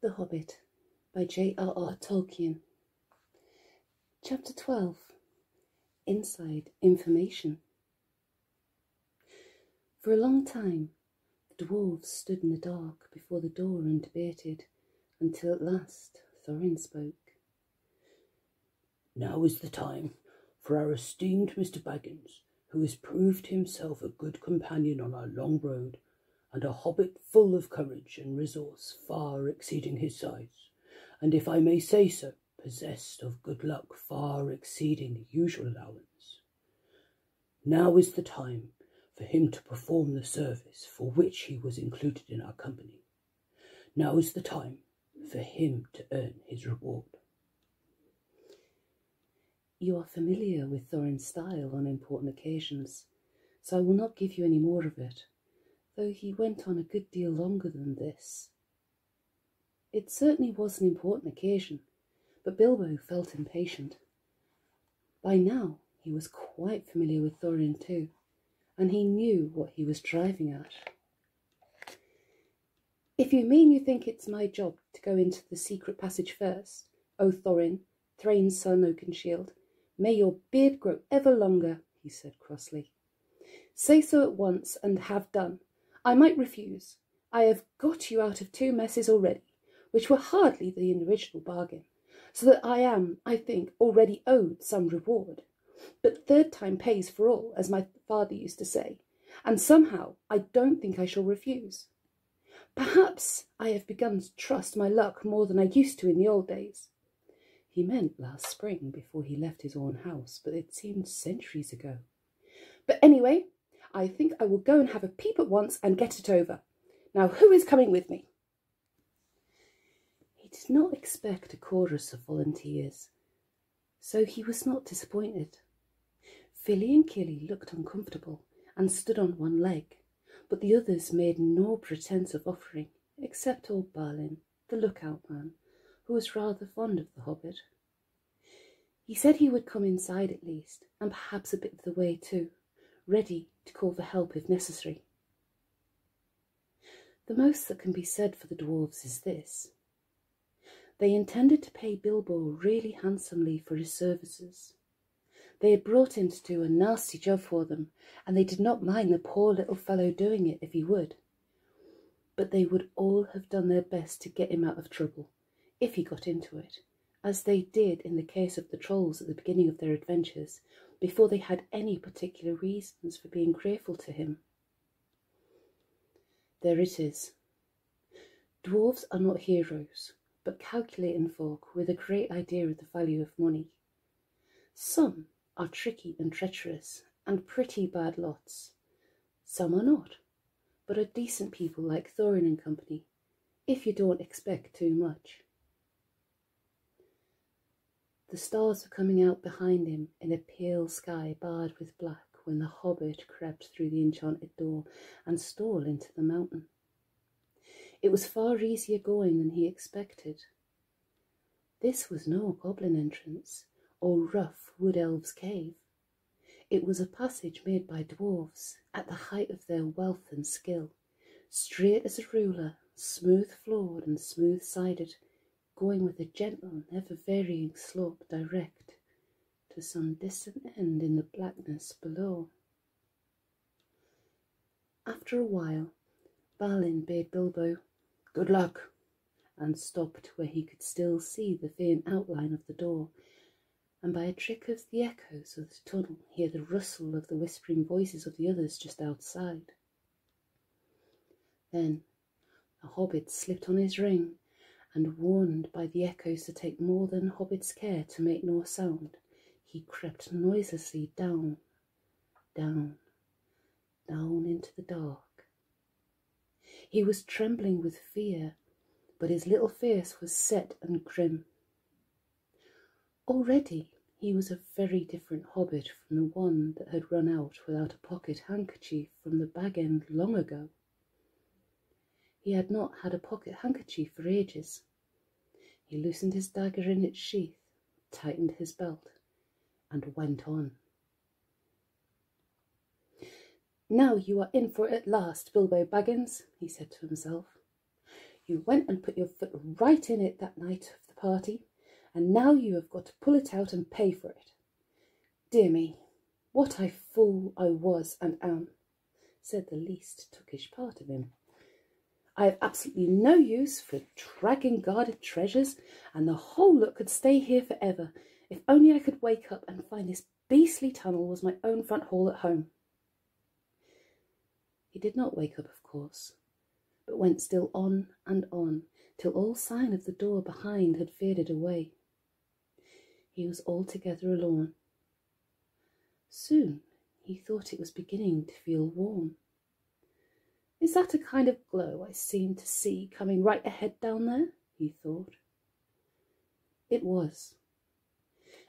The Hobbit by JRR Tolkien. Chapter 12. Inside Information. For a long time, the dwarves stood in the dark before the door and debated, until at last Thorin spoke. Now is the time for our esteemed Mr. Baggins, who has proved himself a good companion on our long road, and a hobbit full of courage and resource far exceeding his size, and if I may say so, possessed of good luck far exceeding the usual allowance. Now is the time for him to perform the service for which he was included in our company. Now is the time for him to earn his reward. You are familiar with Thorin's style on important occasions, so I will not give you any more of it, though he went on a good deal longer than this. It certainly was an important occasion, but Bilbo felt impatient. By now he was quite familiar with Thorin too, and he knew what he was driving at. If you mean you think it's my job to go into the secret passage first, O Thorin, Thrain's son Oakenshield, may your beard grow ever longer, he said crossly. Say so at once and have done. I might refuse. I have got you out of 2 messes already, which were hardly the original bargain, so that I am, I think, already owed some reward. But 3rd time pays for all, as my father used to say, and somehow I don't think I shall refuse. Perhaps I have begun to trust my luck more than I used to in the old days. He meant last spring before he left his own house, but it seemed centuries ago. But anyway, I think I will go and have a peep at once and get it over. Now, who is coming with me? He did not expect a chorus of volunteers, so he was not disappointed. Philly and Killy looked uncomfortable and stood on one leg, but the others made no pretence of offering, except old Balin, the lookout man, who was rather fond of the Hobbit. He said he would come inside at least, and perhaps a bit of the way too, ready to call for help if necessary. The most that can be said for the dwarves is this. They intended to pay Bilbo really handsomely for his services. They had brought him to do a nasty job for them, and they did not mind the poor little fellow doing it if he would. But they would all have done their best to get him out of trouble, if he got into it, as they did in the case of the trolls at the beginning of their adventures, before they had any particular reasons for being grateful to him. There it is. Dwarves are not heroes, but calculating folk with a great idea of the value of money. Some are tricky and treacherous, and pretty bad lots. Some are not, but are decent people like Thorin and company, if you don't expect too much. The stars were coming out behind him in a pale sky barred with black when the hobbit crept through the enchanted door and stole into the mountain. It was far easier going than he expected. This was no goblin entrance or rough wood elves' cave. It was a passage made by dwarves at the height of their wealth and skill, straight as a ruler, smooth-floored and smooth-sided, going with a gentle, never-varying slope direct to some distant end in the blackness below. After a while, Balin bade Bilbo good luck, and stopped where he could still see the faint outline of the door, and by a trick of the echoes of the tunnel hear the rustle of the whispering voices of the others just outside. Then the hobbit slipped on his ring, and warned by the echoes to take more than hobbit's care to make no sound, he crept noiselessly down, down, down into the dark. He was trembling with fear, but his little face was set and grim. Already he was a very different hobbit from the one that had run out without a pocket handkerchief from the bag end long ago. He had not had a pocket handkerchief for ages. He loosened his dagger in its sheath, tightened his belt, and went on. Now you are in for it at last, Bilbo Baggins, he said to himself. You went and put your foot right in it that night of the party, and now you have got to pull it out and pay for it. Dear me, what a fool I was and am, said the least tookish part of him. I have absolutely no use for dragging guarded treasures, and the whole lot could stay here forever, if only I could wake up and find this beastly tunnel was my own front hall at home. He did not wake up, of course, but went still on and on, till all sign of the door behind had faded away. He was altogether alone. Soon he thought it was beginning to feel warm. Is that a kind of glow I seem to see coming right ahead down there? He thought. It was.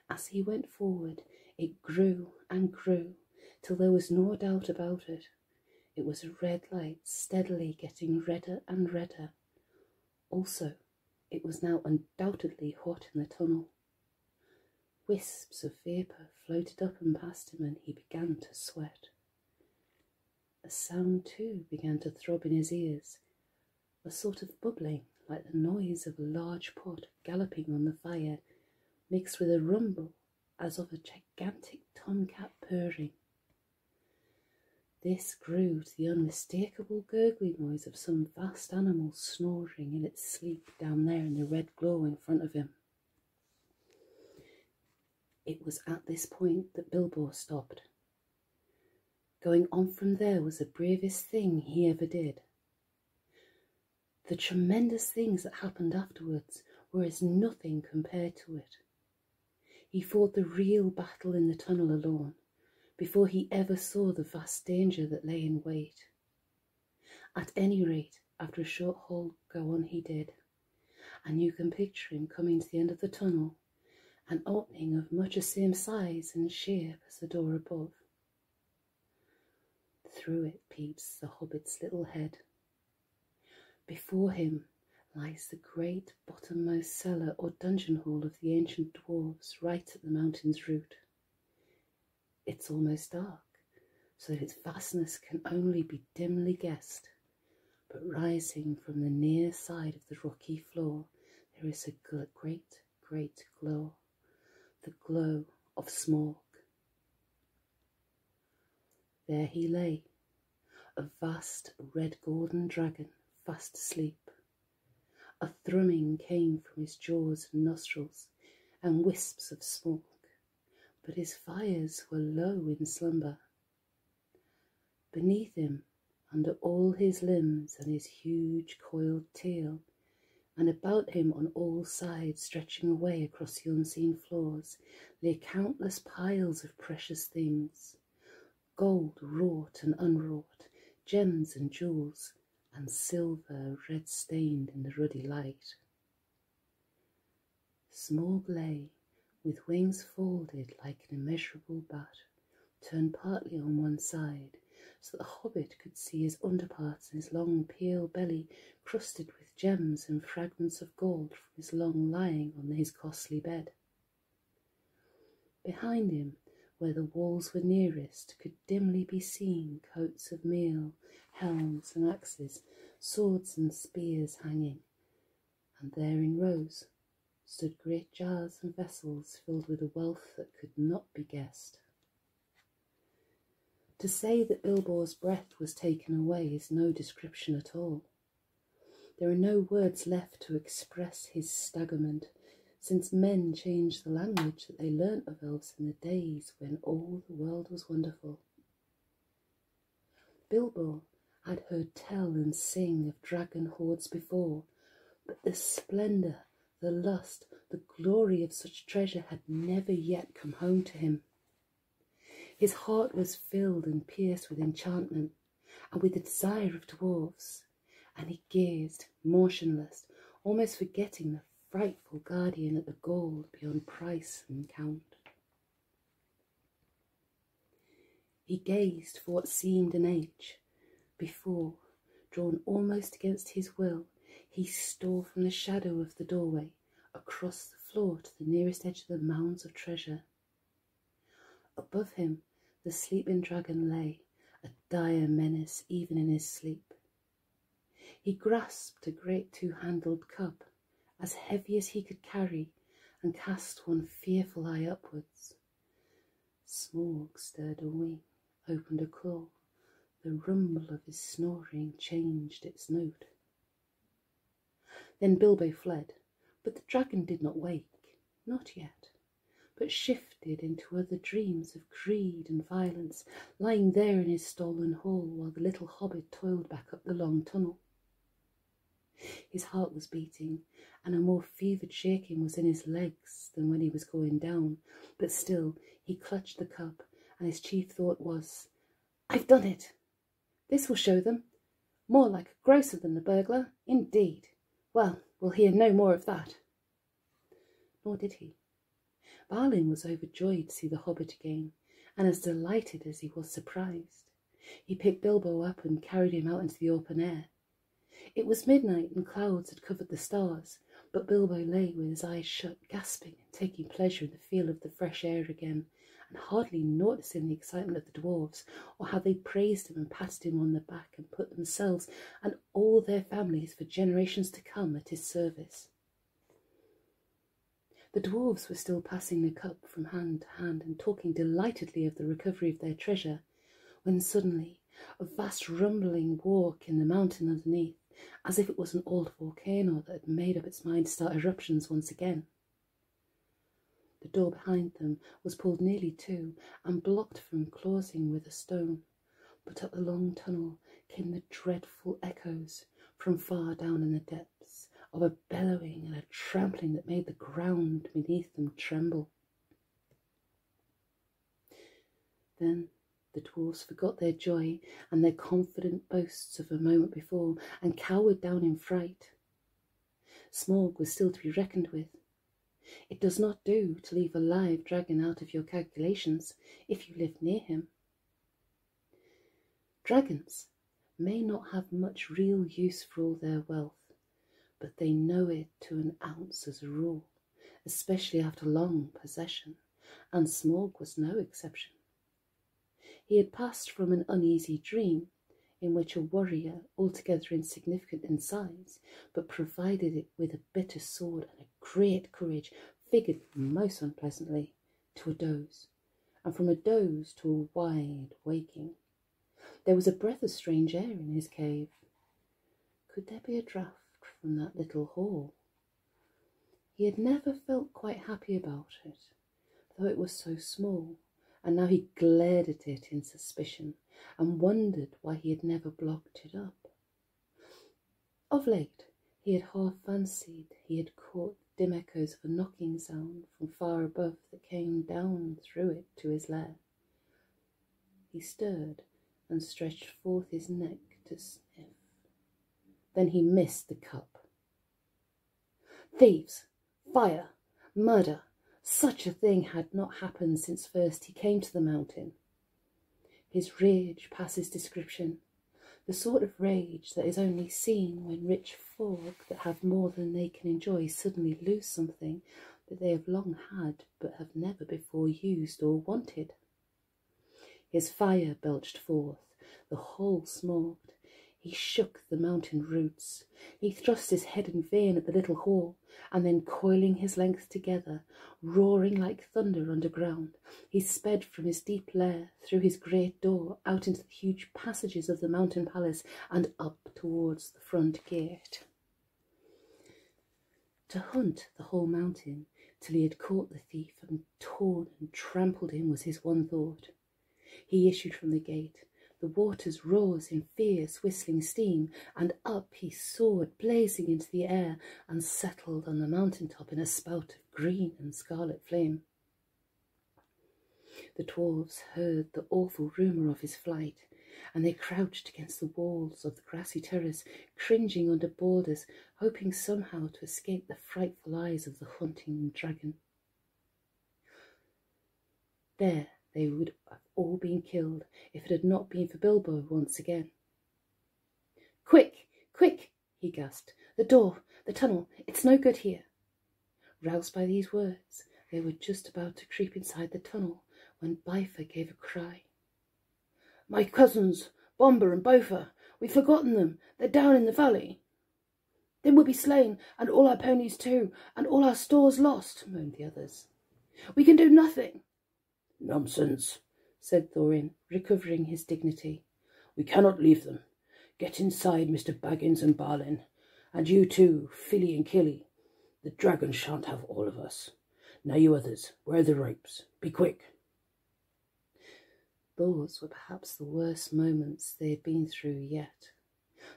As he went forward, it grew and grew, till there was no doubt about it. It was a red light, steadily getting redder and redder. Also, it was now undoubtedly hot in the tunnel. Wisps of vapour floated up and past him, and he began to sweat. A sound, too, began to throb in his ears, a sort of bubbling, like the noise of a large pot galloping on the fire, mixed with a rumble as of a gigantic tomcat purring. This grew to the unmistakable gurgling noise of some vast animal snoring in its sleep down there in the red glow in front of him. It was at this point that Bilbo stopped. Going on from there was the bravest thing he ever did. The tremendous things that happened afterwards were as nothing compared to it. He fought the real battle in the tunnel alone, before he ever saw the vast danger that lay in wait. At any rate, after a short halt, go on he did, and you can picture him coming to the end of the tunnel, an opening of much the same size and shape as the door above. Through it peeps the Hobbit's little head. Before him lies the great bottommost cellar or dungeon hole of the ancient dwarves, right at the mountain's root. It's almost dark, so that its vastness can only be dimly guessed, but rising from the near side of the rocky floor there is a great, great glow, the glow of smoke. There he lay, a vast red golden dragon, fast asleep. A thrumming came from his jaws and nostrils, and wisps of smoke, but his fires were low in slumber. Beneath him, under all his limbs and his huge coiled tail, and about him on all sides, stretching away across the unseen floors, lay countless piles of precious things, gold wrought and unwrought, gems and jewels, and silver red-stained in the ruddy light. Smaug lay, with wings folded like an immeasurable bat, turned partly on one side, so that the Hobbit could see his underparts and his long pale belly crusted with gems and fragments of gold from his long lying on his costly bed. Behind him, where the walls were nearest, could dimly be seen coats of mail, helms and axes, swords and spears hanging, and there in rows stood great jars and vessels filled with a wealth that could not be guessed. To say that Bilbo's breath was taken away is no description at all. There are no words left to express his staggerment, since men changed the language that they learnt of elves in the days when all the world was wonderful. Bilbo had heard tell and sing of dragon hoards before, but the splendour, the lust, the glory of such treasure had never yet come home to him. His heart was filled and pierced with enchantment, and with the desire of dwarves, and he gazed, motionless, almost forgetting the frightful guardian at the gold beyond price and count. He gazed for what seemed an age, before, drawn almost against his will, he stole from the shadow of the doorway, across the floor to the nearest edge of the mounds of treasure. Above him, the sleeping dragon lay, a dire menace even in his sleep. He He grasped a great two-handled cup, as heavy as he could carry, and cast one fearful eye upwards. Smaug stirred a wing, opened a claw. The rumble of his snoring changed its note. Then Bilbo fled, but the dragon did not wake, not yet, but shifted into other dreams of greed and violence, lying there in his stolen hall while the little hobbit toiled back up the long tunnel. His heart was beating, and a more fevered shaking was in his legs than when he was going down, but still he clutched the cup, and his chief thought was, "I've done it! This will show them. More like a grocer than a burglar, indeed. Well, we'll hear no more of that." Nor did he. Balin was overjoyed to see the hobbit again, and as delighted as he was surprised. He picked Bilbo up and carried him out into the open air. It was midnight and clouds had covered the stars, but Bilbo lay with his eyes shut, gasping and taking pleasure in the feel of the fresh air again, and hardly noticing the excitement of the dwarves, or how they praised him and patted him on the back and put themselves and all their families for generations to come at his service. The dwarves were still passing the cup from hand to hand and talking delightedly of the recovery of their treasure, when suddenly a vast rumbling woke in the mountain underneath, as if it was an old volcano that had made up its mind to start eruptions once again. The door behind them was pulled nearly to and blocked from closing with a stone, but up the long tunnel came the dreadful echoes from far down in the depths of a bellowing and a trampling that made the ground beneath them tremble. Then the dwarves forgot their joy and their confident boasts of a moment before, and cowered down in fright. Smaug was still to be reckoned with. It does not do to leave a live dragon out of your calculations if you live near him. Dragons may not have much real use for all their wealth, but they know it to an ounce as a rule, especially after long possession, and Smaug was no exception. He had passed from an uneasy dream, in which a warrior, altogether insignificant in size, but provided it with a bitter sword and a great courage, figured most unpleasantly, to a doze, and from a doze to a wide waking. There was a breath of strange air in his cave. Could there be a draught from that little hall? He had never felt quite happy about it, though it was so small, and now he glared at it in suspicion, and wondered why he had never blocked it up. Of late he had half fancied he had caught dim echoes of a knocking sound from far above that came down through it to his lair. He stirred and stretched forth his neck to sniff. Then he missed the cup. Thieves! Fire! Murder! Such a thing had not happened since first he came to the mountain. His rage passes description, the sort of rage that is only seen when rich folk that have more than they can enjoy suddenly lose something that they have long had but have never before used or wanted. His fire belched forth, the hall smoked. He shook the mountain roots. He thrust his head in vain at the little hall, and then coiling his length together, roaring like thunder underground, he sped from his deep lair, through his great door, out into the huge passages of the mountain palace, and up towards the front gate. To hunt the whole mountain till he had caught the thief and torn and trampled him was his one thought. He issued from the gate. The waters rose in fierce whistling steam, and up he soared, blazing into the air, and settled on the mountain top in a spout of green and scarlet flame. The dwarves heard the awful rumour of his flight, and they crouched against the walls of the grassy terrace, cringing under borders, hoping somehow to escape the frightful eyes of the hunting dragon. There they would have all been killed if it had not been for Bilbo once again. "Quick, quick!" he gasped. "The door, the tunnel, it's no good here." Roused by these words, they were just about to creep inside the tunnel when Bifur gave a cry. "My cousins, Bomber and Bofer, We've forgotten them. They're down in the valley. Then we'll be slain, and all our ponies too, and all our stores lost, moaned the others. We can do nothing. Nonsense, said Thorin, recovering his dignity. We cannot leave them. Get inside, Mr. Baggins and Balin, and you too, Philly and Killy. The dragon shan't have all of us. Now you others, where are the ropes? Be quick. Those were perhaps the worst moments they had been through yet.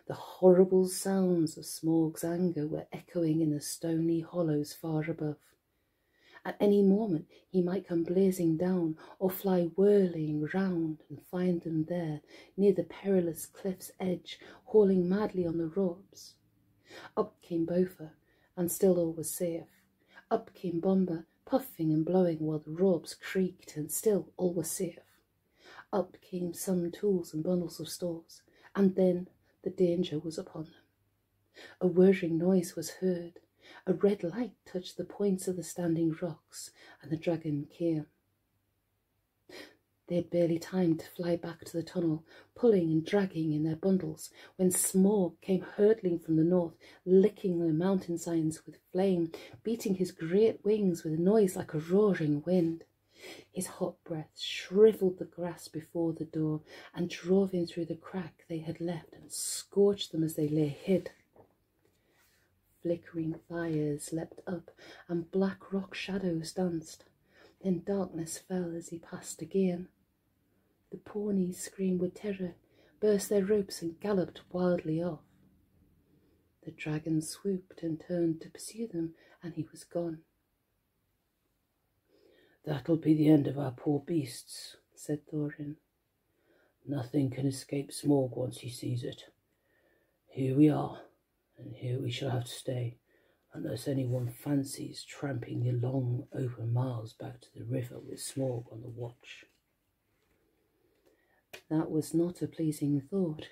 The horrible sounds of Smaug's anger were echoing in the stony hollows far above. At any moment he might come blazing down, or fly whirling round and find them there, near the perilous cliff's edge, hauling madly on the ropes. Up came Bofa, and still all was safe. Up came Bomba, puffing and blowing while the ropes creaked, and still all was safe. Up came some tools and bundles of stores, and then the danger was upon them. A whirring noise was heard. A red light touched the points of the standing rocks, and the dragon came. They had barely time to fly back to the tunnel, pulling and dragging in their bundles, when Smaug came hurtling from the north, licking the mountain sides with flame, beating his great wings with a noise like a roaring wind. His hot breath shrivelled the grass before the door, and drove in through the crack they had left, and scorched them as they lay hid. Flickering fires leapt up, and black rock shadows danced. Then darkness fell as he passed again. The ponies screamed with terror, burst their ropes, and galloped wildly off. The dragon swooped and turned to pursue them, and he was gone. That'll be the end of our poor beasts, said Thorin. Nothing can escape Smaug once he sees it. Here we are, and here we shall have to stay, unless anyone fancies tramping the long open miles back to the river with Smaug on the watch. That was not a pleasing thought.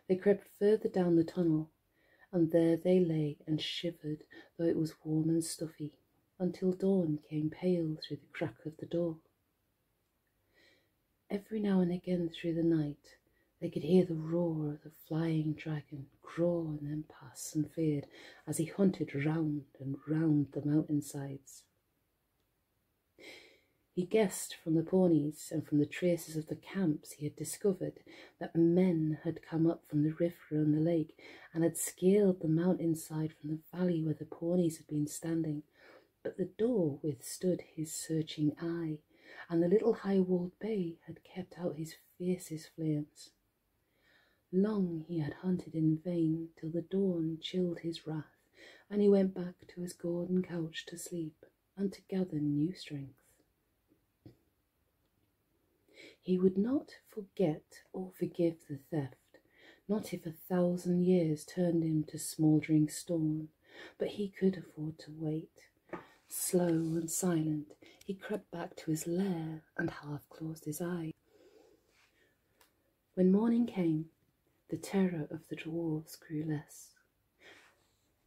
They crept further down the tunnel, and there they lay and shivered, though it was warm and stuffy, until dawn came pale through the crack of the door. Every now and again through the night they could hear the roar of the flying dragon grow and then pass and fade as he hunted round and round the mountainsides. He guessed from the ponies and from the traces of the camps he had discovered that men had come up from the river and the lake and had scaled the mountainside from the valley where the ponies had been standing, but the door withstood his searching eye, and the little high-walled bay had kept out his fiercest flames. Long he had hunted in vain, till the dawn chilled his wrath, and he went back to his golden couch to sleep and to gather new strength. He would not forget or forgive the theft, not if 1,000 years turned him to smouldering stone, but he could afford to wait. Slow and silent, he crept back to his lair and half closed his eyes. When morning came, the terror of the dwarves grew less.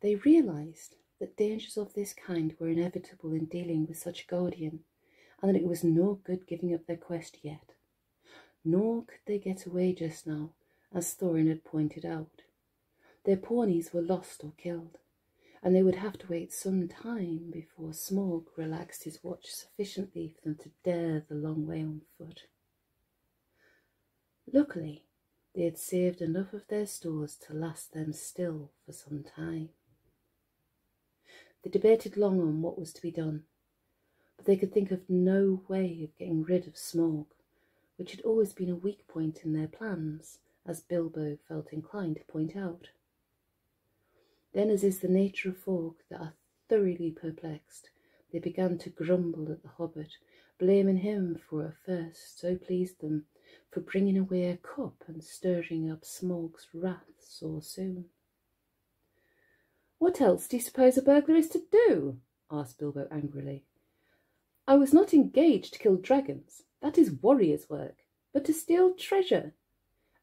They realized that dangers of this kind were inevitable in dealing with such a guardian, and that it was no good giving up their quest yet. Nor could they get away just now, as Thorin had pointed out. Their ponies were lost or killed, and they would have to wait some time before Smaug relaxed his watch sufficiently for them to dare the long way on foot. Luckily, they had saved enough of their stores to last them still for some time. They debated long on what was to be done, but they could think of no way of getting rid of Smaug, which had always been a weak point in their plans, as Bilbo felt inclined to point out. Then, as is the nature of folk that are thoroughly perplexed, they began to grumble at the Hobbit, blaming him for at first so pleased them, for bringing away a cup and stirring up Smaug's wrath so soon. "What else do you suppose a burglar is to do?" asked Bilbo angrily. "I was not engaged to kill dragons, that is warrior's work, but to steal treasure.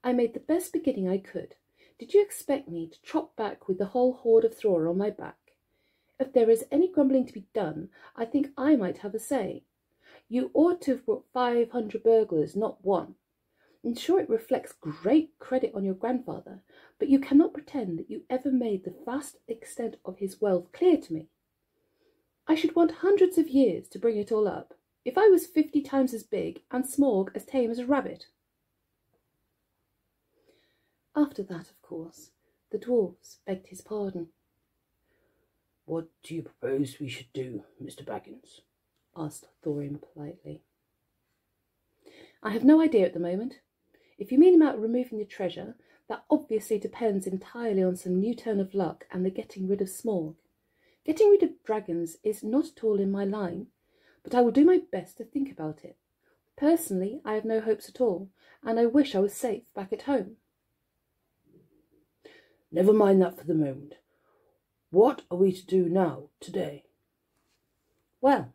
I made the best beginning I could. Did you expect me to trot back with the whole horde of Thror on my back? If there is any grumbling to be done, I think I might have a say. You ought to have brought 500 burglars, not one. I'm sure it reflects great credit on your grandfather, but you cannot pretend that you ever made the vast extent of his wealth clear to me. I should want hundreds of years to bring it all up, if I was 50 times as big and Smorg as tame as a rabbit. After that, of course, the dwarfs begged his pardon. "What do you propose we should do, Mr. Baggins?" asked Thorin politely. I have no idea at the moment. If you mean about removing the treasure, that obviously depends entirely on some new turn of luck and the getting rid of Smorg. Getting rid of dragons is not at all in my line, but I will do my best to think about it. Personally, I have no hopes at all, and I wish I was safe back at home. Never mind that for the moment. What are we to do now, today? Well,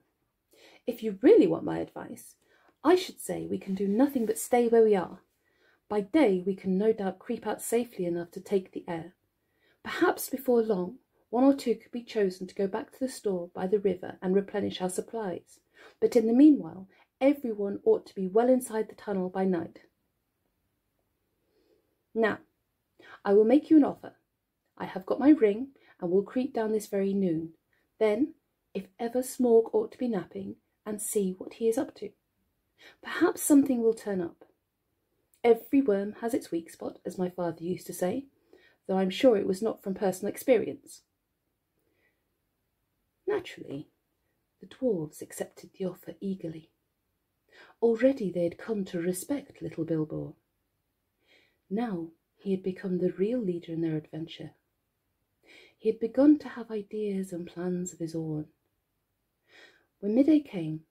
if you really want my advice, I should say we can do nothing but stay where we are. By day we can no doubt creep out safely enough to take the air. Perhaps before long, one or two could be chosen to go back to the store by the river and replenish our supplies. But in the meanwhile, everyone ought to be well inside the tunnel by night. Now, I will make you an offer. I have got my ring and will creep down this very noon. Then, if ever Smorg ought to be napping, and see what he is up to. Perhaps something will turn up. Every worm has its weak spot, as my father used to say, though I'm sure it was not from personal experience. Naturally, the dwarves accepted the offer eagerly. Already they had come to respect little Bilbo. Now he had become the real leader in their adventure. He had begun to have ideas and plans of his own. When midday came,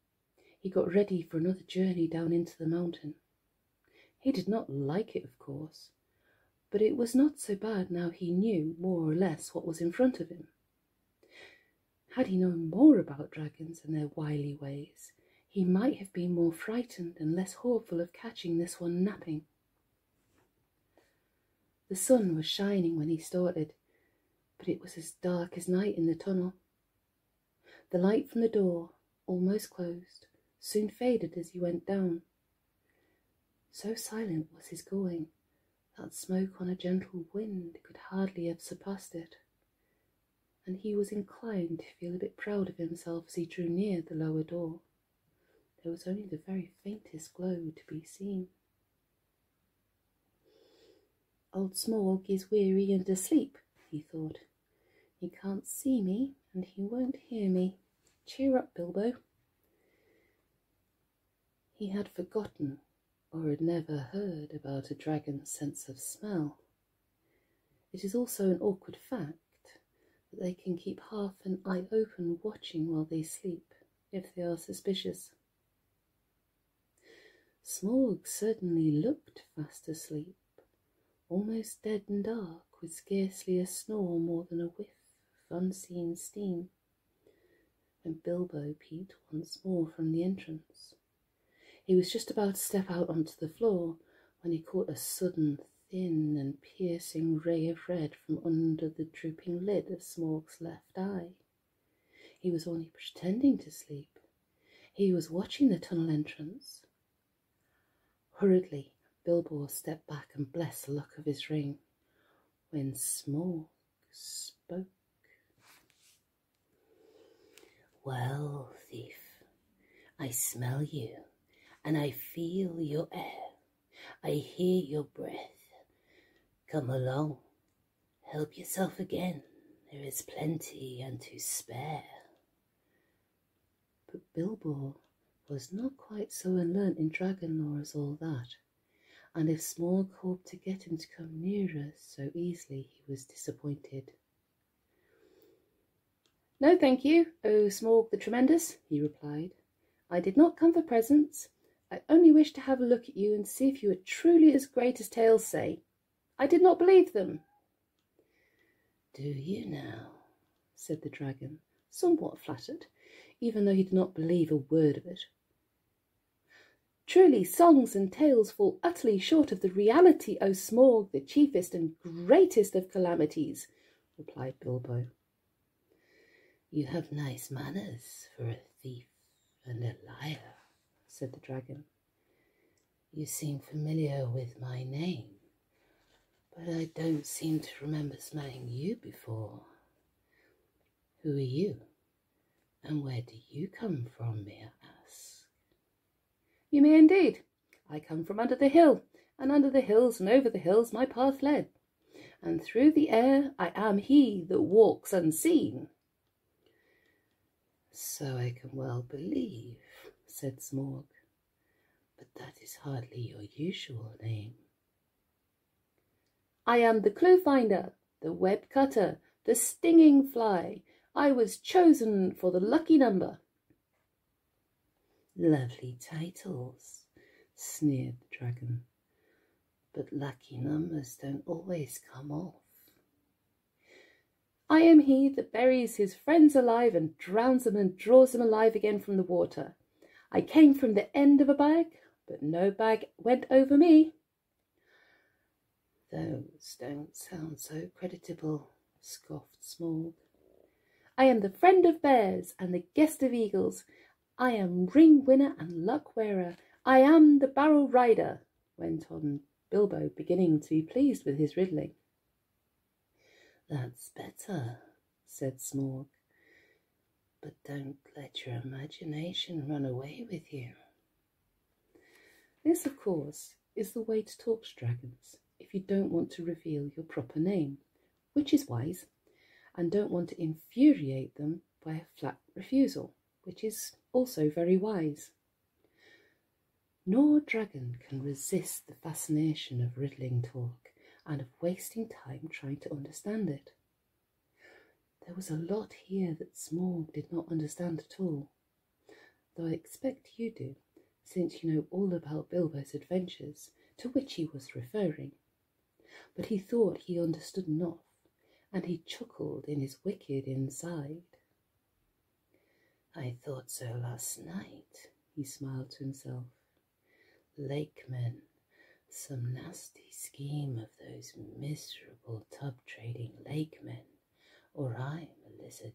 he got ready for another journey down into the mountain. He did not like it, of course, but it was not so bad now he knew more or less what was in front of him. Had he known more about dragons and their wily ways, he might have been more frightened and less hopeful of catching this one napping. The sun was shining when he started, but it was as dark as night in the tunnel. The light from the door, almost closed, soon faded as he went down. So silent was his going that smoke on a gentle wind could hardly have surpassed it, and he was inclined to feel a bit proud of himself as he drew near the lower door. There was only the very faintest glow to be seen. Old Smorg is weary and asleep, he thought. He can't see me, and he won't hear me. Cheer up, Bilbo. He had forgotten, or had never heard, about a dragon's sense of smell. It is also an awkward fact that they can keep half an eye open watching while they sleep, if they are suspicious. Smorg certainly looked fast asleep, almost dead and dark, with scarcely a snore more than a whiff of unseen steam, and Bilbo peeped once more from the entrance. He was just about to step out onto the floor when he caught a sudden, thin and piercing ray of red from under the drooping lid of Smorg's left eye. He was only pretending to sleep. He was watching the tunnel entrance. Hurriedly, Bilbo stepped back and blessed the luck of his ring, when Smorg spoke. "Well, thief, I smell you, and I feel your air. I hear your breath. Come along, help yourself again. There is plenty and to spare." But Bilbo was not quite so unlearnt in dragon lore as all that, and if Smorg hoped to get him to come nearer so easily, he was disappointed. "No, thank you, O Smorg the Tremendous," he replied. "I did not come for presents. I only wished to have a look at you and see if you were truly as great as tales say. I did not believe them." "Do you now?" said the dragon, somewhat flattered, even though he did not believe a word of it. "Truly, songs and tales fall utterly short of the reality, O Smorg, the chiefest and greatest of calamities," replied Bilbo. "You have nice manners for a thief and a liar," said the dragon. You seem familiar with my name, but I don't seem to remember smelling you before. Who are you, and where do you come from, may I ask? You may indeed. I come from under the hill, and under the hills and over the hills my path led. And through the air I am he that walks unseen. So I can well believe, said Smorg, but that is hardly your usual name. I am the clue finder, the web cutter, the stinging fly. I was chosen for the lucky number. Lovely titles, sneered the dragon, but lucky numbers don't always come off. I am he that buries his friends alive and drowns them and draws them alive again from the water. I came from the end of a bag, but no bag went over me. Those don't sound so creditable, scoffed Smorg. I am the friend of bears and the guest of eagles. I am ring winner and luck wearer. I am the barrel rider, went on Bilbo, beginning to be pleased with his riddling. That's better, said Smorg, but don't let your imagination run away with you. This, of course, is the way to talk to dragons if you don't want to reveal your proper name, which is wise, and don't want to infuriate them by a flat refusal, which is also very wise. No dragon can resist the fascination of riddling talk and of wasting time trying to understand it. There was a lot here that Smorg did not understand at all, though I expect you do, since you know all about Bilbo's adventures, to which he was referring. But he thought he understood enough, and he chuckled in his wicked inside. I thought so last night, he smiled to himself. Lakemen, some nasty scheme of those miserable tub-trading lakemen, or I'm a lizard.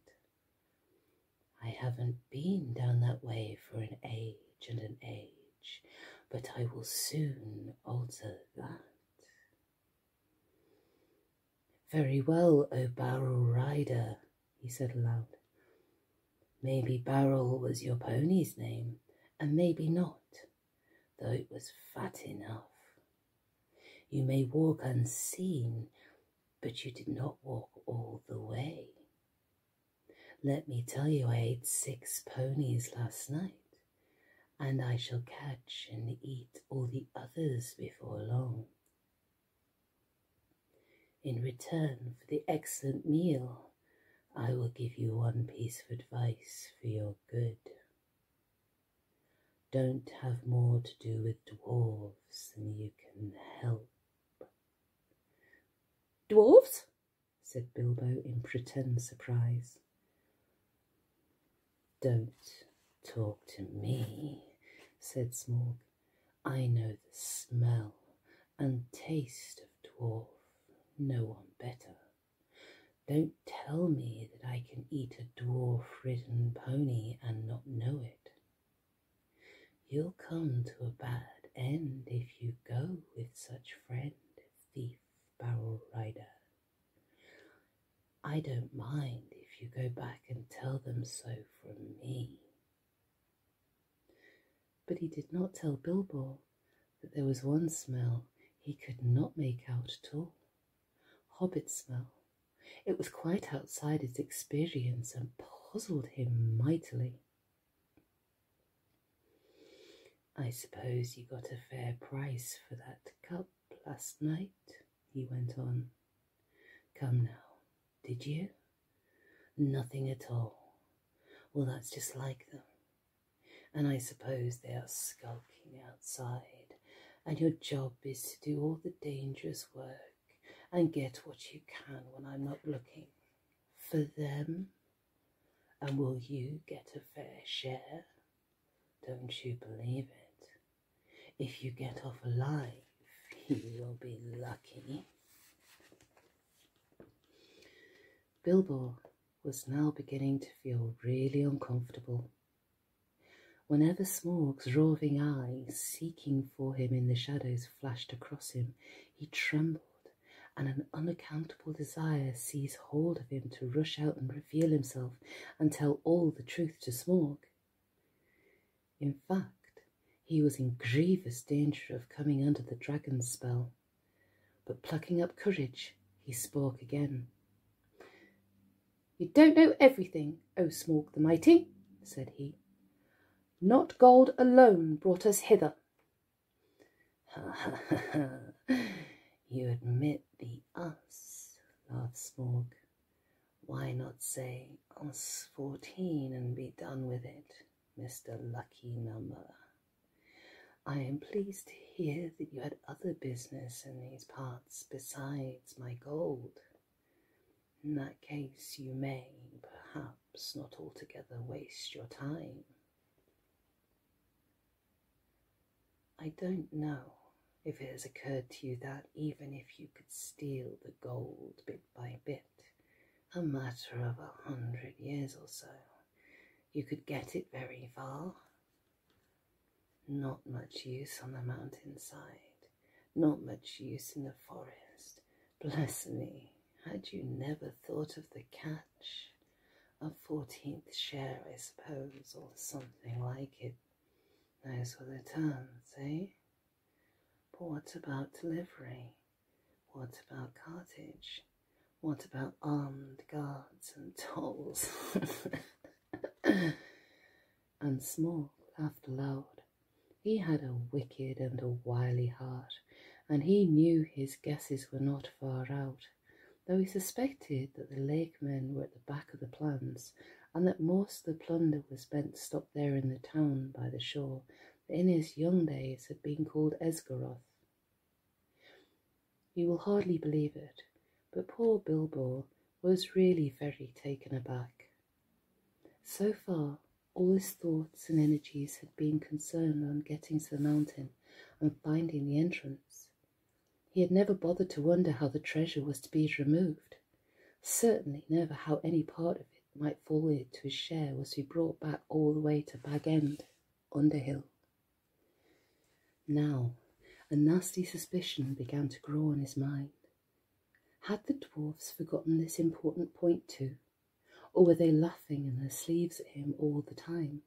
I haven't been down that way for an age and an age, but I will soon alter that. Very well, O Barrel Rider, he said aloud. Maybe Barrel was your pony's name, and maybe not, though it was fat enough. You may walk unseen, but you did not walk all the way. Let me tell you, I ate 6 ponies last night, and I shall catch and eat all the others before long. In return for the excellent meal, I will give you one piece of advice for your good. Don't have more to do with dwarves than you can help. Dwarves? Said Bilbo in pretend surprise. Don't talk to me, said Smorg. I know the smell and taste of dwarf, no one better. Don't tell me that I can eat a dwarf-ridden pony and not know it. You'll come to a bad end if you go with such friend, thief, barrel rider. I don't mind if you go back and tell them so from me. But he did not tell Bilbo that there was one smell he could not make out at all. Hobbit smell. It was quite outside his experience and puzzled him mightily. I suppose you got a fair price for that cup last night, he went on. Come now, did you? Nothing at all. Well, that's just like them. And I suppose they are skulking outside, and your job is to do all the dangerous work and get what you can when I'm not looking. For them? And will you get a fair share? Don't you believe it? If you get off alive, you will be lucky. Bilbo was now beginning to feel really uncomfortable. Whenever Smaug's roving eyes, seeking for him in the shadows, flashed across him, he trembled, and an unaccountable desire seized hold of him to rush out and reveal himself and tell all the truth to Smaug. In fact, he was in grievous danger of coming under the dragon's spell, but plucking up courage, he spoke again. "You don't know everything, O Smaug the Mighty," said he. "Not gold alone brought us hither." "Ha ha ha ha! You admit the us," laughed Smaug. "Why not say us 14 and be done with it, Mr. Lucky Number? I am pleased to hear that you had other business in these parts besides my gold. In that case, you may, perhaps, not altogether waste your time." "I don't know if it has occurred to you that even if you could steal the gold bit by bit, a matter of 100 years or so, you could get it very far. Not much use on the mountainside, not much use in the forest. Bless me, had you never thought of the catch? A 14th share, I suppose, or something like it. Those were the terms, eh? But what about delivery? What about cartage? What about armed guards and tolls?" And Smaug laughed aloud. He had a wicked and a wily heart, and he knew his guesses were not far out, though he suspected that the lake men were at the back of the plans, and that most of the plunder was spent stopped there in the town by the shore that in his young days had been called Esgaroth. You will hardly believe it, but poor Bilbo was really very taken aback. So far, all his thoughts and energies had been concerned on getting to the mountain and finding the entrance. He had never bothered to wonder how the treasure was to be removed. Certainly never how any part of it might fall into his share was to be brought back all the way to Bag End, Underhill. Now, a nasty suspicion began to grow on his mind. Had the dwarfs forgotten this important point too, or were they laughing in their sleeves at him all the time?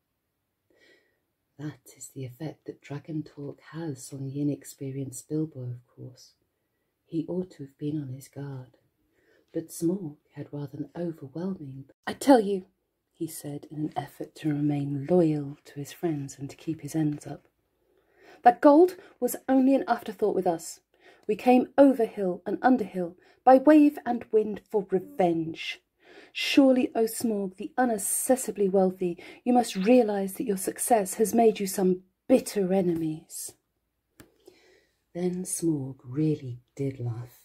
That is the effect that dragon talk has on the inexperienced Bilbo, of course. He ought to have been on his guard, but Smaug had rather an overwhelming... "I tell you," he said in an effort to remain loyal to his friends and to keep his ends up, "that gold was only an afterthought with us. We came over hill and under hill, by wave and wind, for revenge. Surely, O Smaug, the unaccessibly wealthy, you must realize that your success has made you some bitter enemies." Then Smaug really did laugh,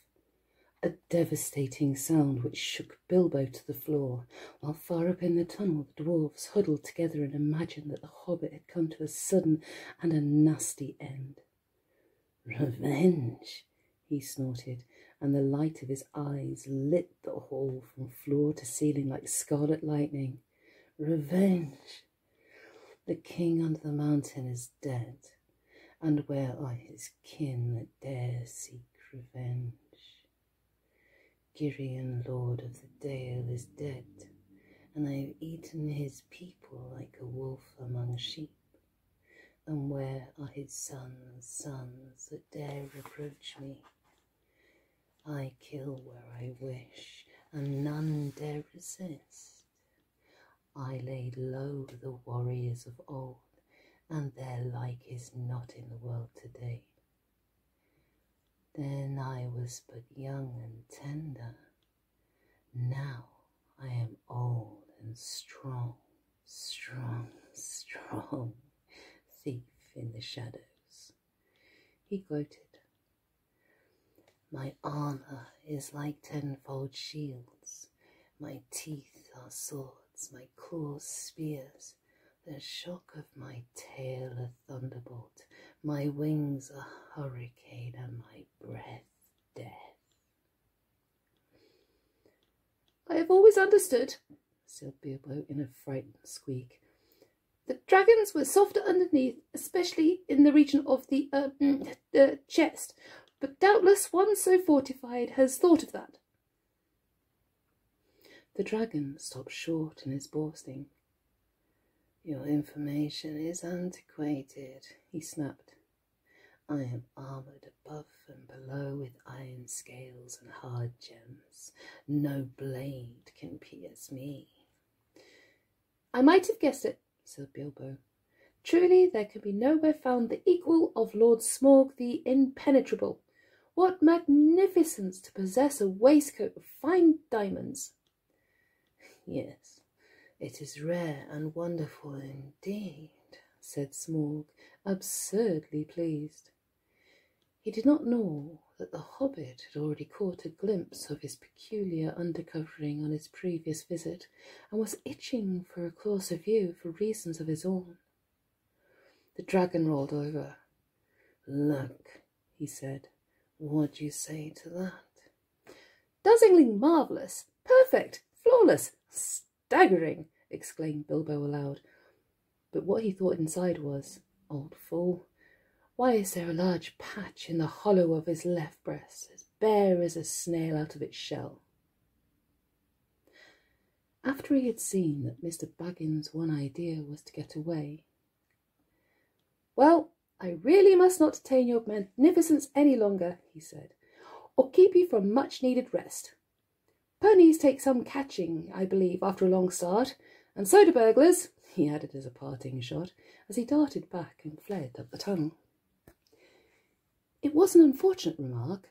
a devastating sound which shook Bilbo to the floor, while far up in the tunnel the dwarfs huddled together and imagined that the Hobbit had come to a sudden and a nasty end. "Revenge," he snorted, and the light of his eyes lit the hall from floor to ceiling like scarlet lightning. "Revenge! The king under the mountain is dead, and where are his kin that dare seek revenge? Girion, lord of the Dale, is dead, and I have eaten his people like a wolf among sheep. And where are his sons that dare reproach me? I kill where I wish, and none dare resist. I laid low the warriors of old, and their like is not in the world today. Then I was but young and tender. Now I am old and strong, thief in the shadows." He gloated. "My armour is like 10-fold shields. My teeth are swords, my claws spears. The shock of my tail a thunderbolt, my wings a hurricane, and my breath death." "I have always understood," said Bilbo in a frightened squeak, The dragons were softer underneath, especially in the region of the chest, but doubtless one so fortified has thought of that. The dragon stopped short in his boasting. Your information is antiquated, he snapped. I am armoured above and below with iron scales and hard gems. No blade can pierce me. I might have guessed it, said Bilbo. Truly there can be nowhere found the equal of Lord Smaug the Impenetrable. What magnificence to possess a waistcoat of fine diamonds. Yes, it is rare and wonderful indeed, said Smaug, absurdly pleased. He did not know that the Hobbit had already caught a glimpse of his peculiar undercovering on his previous visit, and was itching for a closer view for reasons of his own. The dragon rolled over. Look, he said, what do you say to that? Dazzlingly marvellous, perfect, flawless, staggering, exclaimed Bilbo aloud. But what he thought inside was, old fool, why is there a large patch in the hollow of his left breast, as bare as a snail out of its shell? After he had seen that Mr. Baggins' one idea was to get away, well, I really must not detain your magnificence any longer, he said, or keep you from much-needed rest. Ponies take some catching, I believe, after a long start, and so do burglars, he added as a parting shot, as he darted back and fled up the tunnel. It was an unfortunate remark,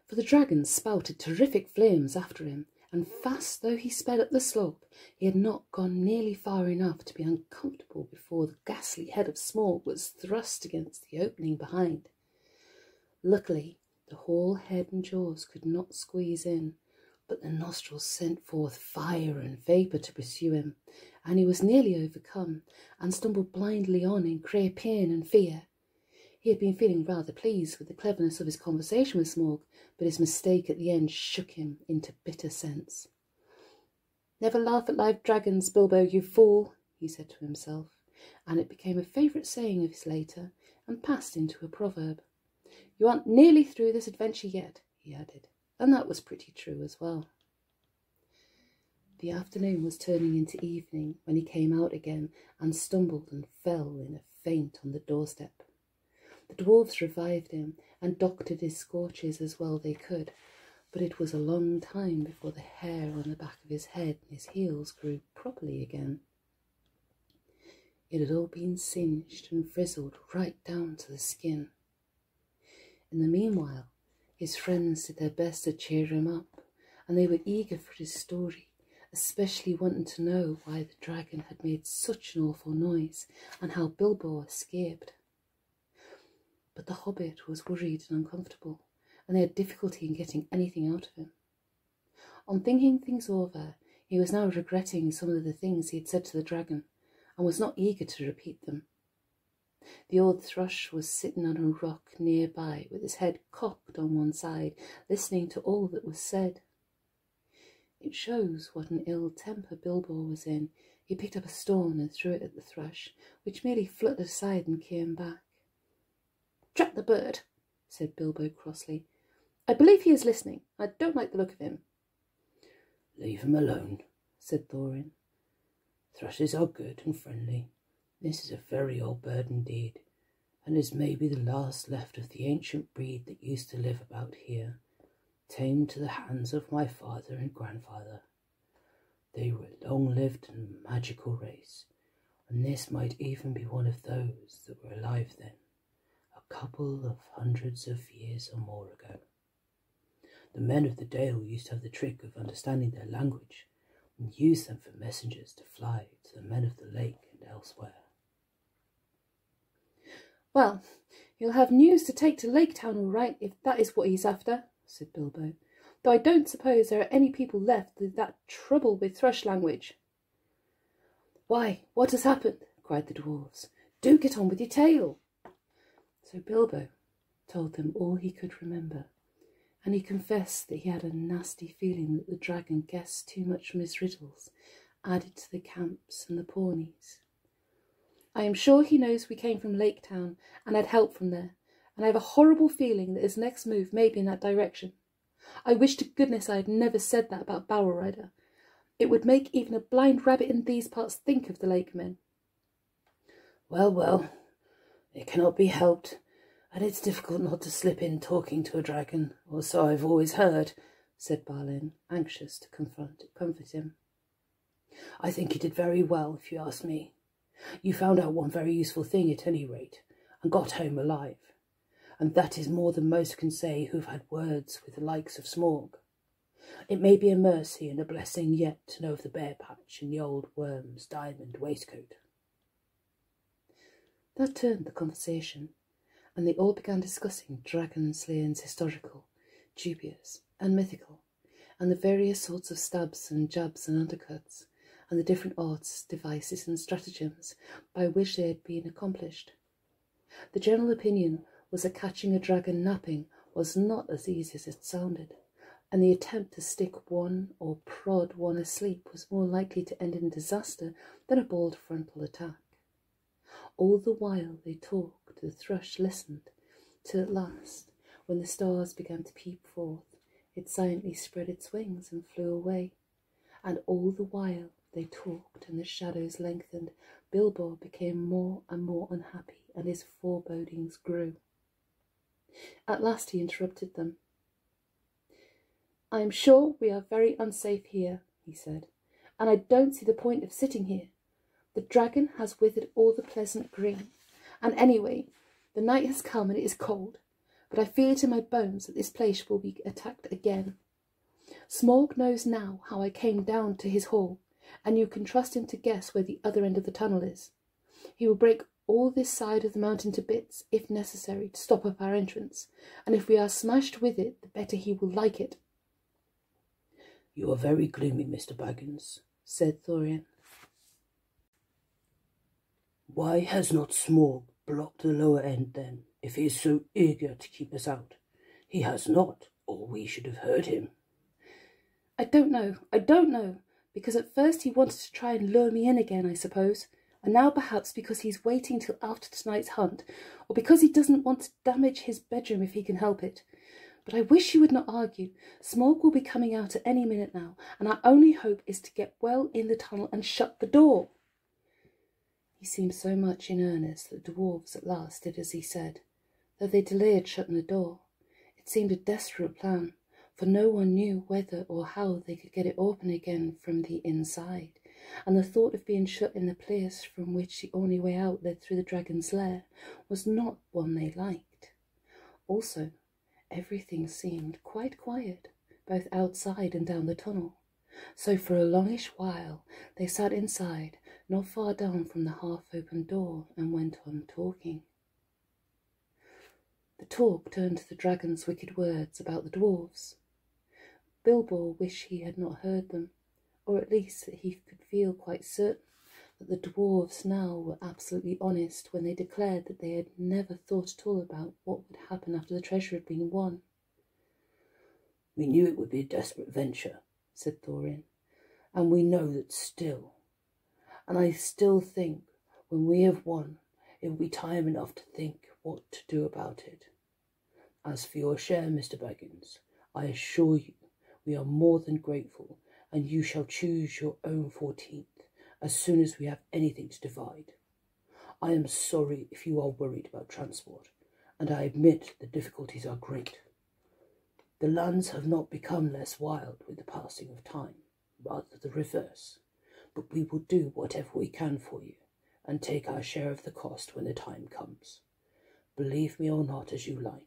for the dragon spouted terrific flames after him, and fast though he sped up the slope, he had not gone nearly far enough to be uncomfortable before the ghastly head of Smaug was thrust against the opening behind. Luckily, the whole head and jaws could not squeeze in, but the nostrils sent forth fire and vapour to pursue him, and he was nearly overcome, and stumbled blindly on in great pain and fear. He had been feeling rather pleased with the cleverness of his conversation with Smaug, but his mistake at the end shook him into bitter sense. Never laugh at live dragons, Bilbo, you fool, he said to himself, and it became a favourite saying of his later, and passed into a proverb. You aren't nearly through this adventure yet, he added, and that was pretty true as well. The afternoon was turning into evening when he came out again and stumbled and fell in a faint on the doorstep. The dwarves revived him and doctored his scorches as well they could, but it was a long time before the hair on the back of his head and his heels grew properly again. It had all been singed and frizzled right down to the skin. In the meanwhile, his friends did their best to cheer him up, and they were eager for his story, especially wanting to know why the dragon had made such an awful noise and how Bilbo escaped. But the Hobbit was worried and uncomfortable, and they had difficulty in getting anything out of him. On thinking things over, he was now regretting some of the things he had said to the dragon, and was not eager to repeat them. The old thrush was sitting on a rock nearby, with his head cocked on one side, listening to all that was said. It shows what an ill temper Bilbo was in. He picked up a stone and threw it at the thrush, which merely fluttered aside and came back. Drat the bird, said Bilbo crossly. I believe he is listening. I don't like the look of him. Leave him alone, said Thorin. Thrushes are good and friendly. This is a very old bird indeed, and is maybe the last left of the ancient breed that used to live about here, tamed to the hands of my father and grandfather. They were a long-lived and magical race, and this might even be one of those that were alive then, a couple of hundreds of years or more ago. The men of the Dale used to have the trick of understanding their language, and use them for messengers to fly to the men of the lake and elsewhere. Well, he'll have news to take to Lake Town all right, if that is what he's after, said Bilbo, though I don't suppose there are any people left with that trouble with thrush language. Why, what has happened? Cried the dwarves. Do get on with your tale. So Bilbo told them all he could remember, and he confessed that he had a nasty feeling that the dragon guessed too much from his riddles, added to the camps and the pawnies. I am sure he knows we came from Lake Town and had help from there, and I have a horrible feeling that his next move may be in that direction. I wish to goodness I had never said that about Bower Rider. It would make even a blind rabbit in these parts think of the lake men. Well, well, it cannot be helped, and it's difficult not to slip in talking to a dragon, or so I've always heard, said Balin, anxious to comfort him. I think you did very well, if you ask me. You found out one very useful thing at any rate, and got home alive, and that is more than most can say who've had words with the likes of Smaug. It may be a mercy and a blessing yet to know of the bear patch in the old worm's diamond waistcoat. That turned the conversation, and they all began discussing dragon slayings historical, dubious, and mythical, and the various sorts of stabs and jabs and undercuts, and the different arts, devices, and stratagems by which they had been accomplished. The general opinion was that catching a dragon napping was not as easy as it sounded, and the attempt to stick one or prod one asleep was more likely to end in disaster than a bold frontal attack. All the while they talked, the thrush listened, till at last, when the stars began to peep forth, it silently spread its wings and flew away. And all the while they talked and the shadows lengthened, Bilbo became more and more unhappy, and his forebodings grew. At last he interrupted them. I am sure we are very unsafe here, he said, and I don't see the point of sitting here. The dragon has withered all the pleasant green, and anyway, the night has come and it is cold, but I feel it in my bones that this place will be attacked again. Smaug knows now how I came down to his hall, and you can trust him to guess where the other end of the tunnel is. He will break all this side of the mountain to bits, if necessary, to stop up our entrance, and if we are smashed with it, the better he will like it. You are very gloomy, Mr. Baggins, said Thorin. Why has not Smaug blocked the lower end then, if he is so eager to keep us out? He has not, or we should have heard him. I don't know, because at first he wanted to try and lure me in again, I suppose, and now perhaps because he's waiting till after tonight's hunt, or because he doesn't want to damage his bedroom if he can help it. But I wish you would not argue. Smaug will be coming out at any minute now, and our only hope is to get well in the tunnel and shut the door. He seemed so much in earnest that the dwarves at last did as he said, though they delayed shutting the door. It seemed a desperate plan, for no one knew whether or how they could get it open again from the inside, and the thought of being shut in the place from which the only way out led through the dragon's lair was not one they liked. Also, everything seemed quite quiet, both outside and down the tunnel, so for a longish while they sat inside, not far down from the half-open door, and went on talking. The talk turned to the dragon's wicked words about the dwarves. Bilbo wished he had not heard them, or at least that he could feel quite certain that the dwarves now were absolutely honest when they declared that they had never thought at all about what would happen after the treasure had been won. We knew it would be a desperate venture, said Thorin, and we know that still. And I still think when we have won, it will be time enough to think what to do about it. As for your share, Mr. Baggins, I assure you we are more than grateful, and you shall choose your own 14th as soon as we have anything to divide. I am sorry if you are worried about transport, and I admit the difficulties are great. The lands have not become less wild with the passing of time, rather the reverse, but we will do whatever we can for you, and take our share of the cost when the time comes. Believe me or not as you like.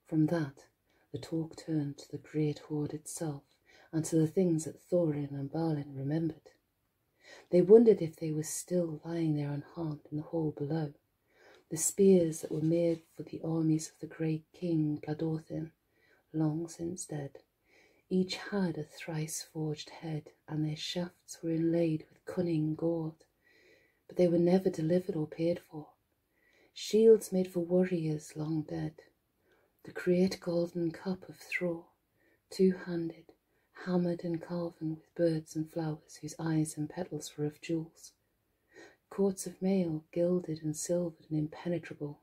From that, the talk turned to the great hoard itself, and to the things that Thorin and Balin remembered. They wondered if they were still lying there unharmed in the hall below, the spears that were made for the armies of the great king Gladorthin, long since dead. Each had a thrice-forged head, and their shafts were inlaid with cunning gold, but they were never delivered or paid for. Shields made for warriors long dead, the great golden cup of Thor, two-handed, hammered and carven with birds and flowers whose eyes and petals were of jewels. coats of mail, gilded and silvered and impenetrable,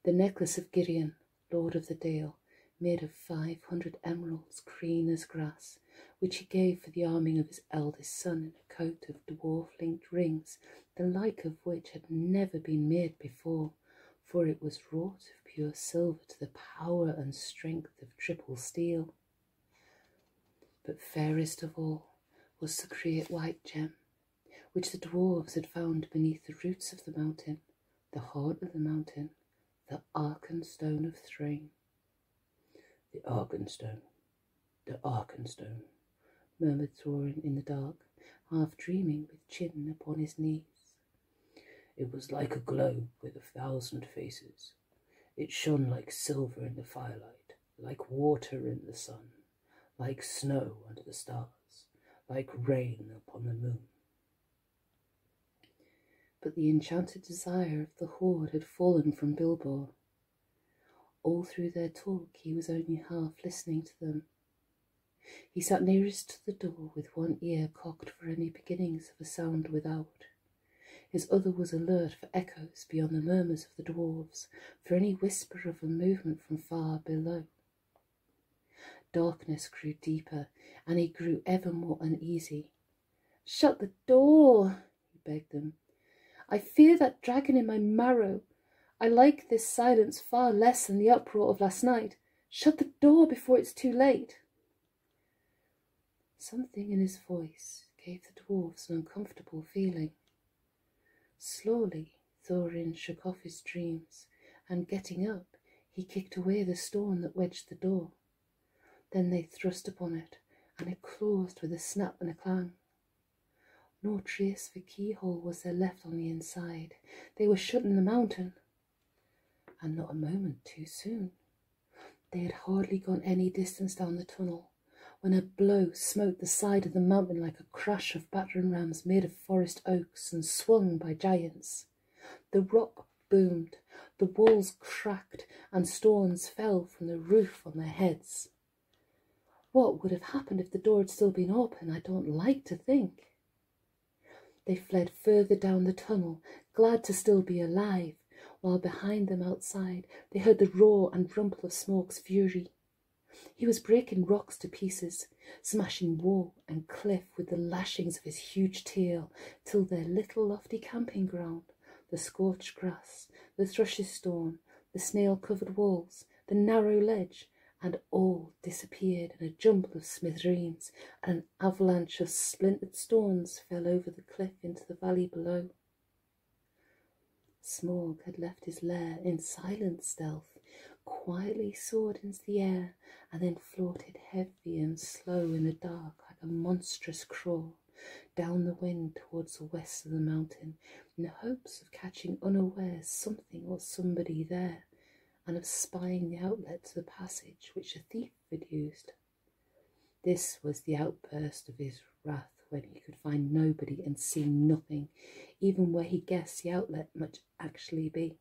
the necklace of Gideon, lord of the Dale, made of 500 emeralds, green as grass, which he gave for the arming of his eldest son in a coat of dwarf-linked rings, the like of which had never been made before, for it was wrought of pure silver to the power and strength of triple steel. But fairest of all was the great white gem, which the dwarves had found beneath the roots of the mountain, the heart of the mountain, the Arkenstone of Thrain. The Arkenstone, murmured Thorin in the dark, half dreaming, with chin upon his knees. It was like a globe with 1,000 faces. It shone like silver in the firelight, like water in the sun, like snow under the stars, like rain upon the moon. But the enchanted desire of the horde had fallen from Bilbo. All through their talk he was only half listening to them. He sat nearest to the door with one ear cocked for any beginnings of a sound without. His other was alert for echoes beyond the murmurs of the dwarves, for any whisper of a movement from far below. Darkness grew deeper, and he grew ever more uneasy. "Shut the door," he begged them. "I fear that dragon in my marrow. I like this silence far less than the uproar of last night. Shut the door before it's too late." Something in his voice gave the dwarves an uncomfortable feeling. Slowly Thorin shook off his dreams, and getting up, he kicked away the stone that wedged the door. Then they thrust upon it, and it closed with a snap and a clang. No trace of a keyhole was there left on the inside. They were shut in the mountain, and not a moment too soon. They had hardly gone any distance down the tunnel when a blow smote the side of the mountain like a crash of battering rams made of forest oaks and swung by giants. The rock boomed, the walls cracked, and stones fell from the roof on their heads. What would have happened if the door had still been open? I don't like to think. They fled further down the tunnel, glad to still be alive, while behind them outside they heard the roar and rumble of Smoke's fury. He was breaking rocks to pieces, smashing wall and cliff with the lashings of his huge tail, till their little lofty camping ground, the scorched grass, the thrush's stone, the snail-covered walls, the narrow ledge, and all disappeared in a jumble of smithereens, and an avalanche of splintered stones fell over the cliff into the valley below. Smaug had left his lair in silent stealth, quietly soared into the air, and then floated heavy and slow in the dark like a monstrous crow down the wind towards the west of the mountain, in hopes of catching unawares something or somebody there, and of spying the outlet to the passage which the thief had used. This was the outburst of his wrath, when he could find nobody and see nothing, even where he guessed the outlet might actually be.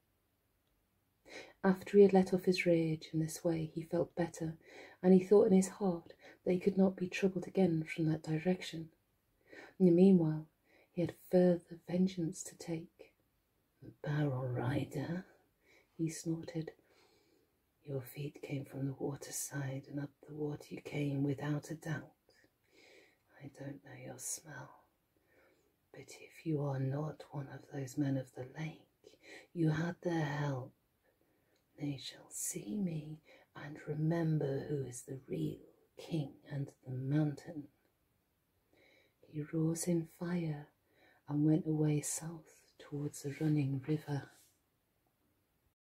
After he had let off his rage in this way, he felt better, and he thought in his heart that he could not be troubled again from that direction. In the meanwhile, he had further vengeance to take. "Barrel rider," he snorted. "Your feet came from the waterside, and up the water you came without a doubt. I don't know your smell, but if you are not one of those men of the lake, you had their help. They shall see me and remember who is the real king under the mountain." He rose in fire and went away south towards the running river.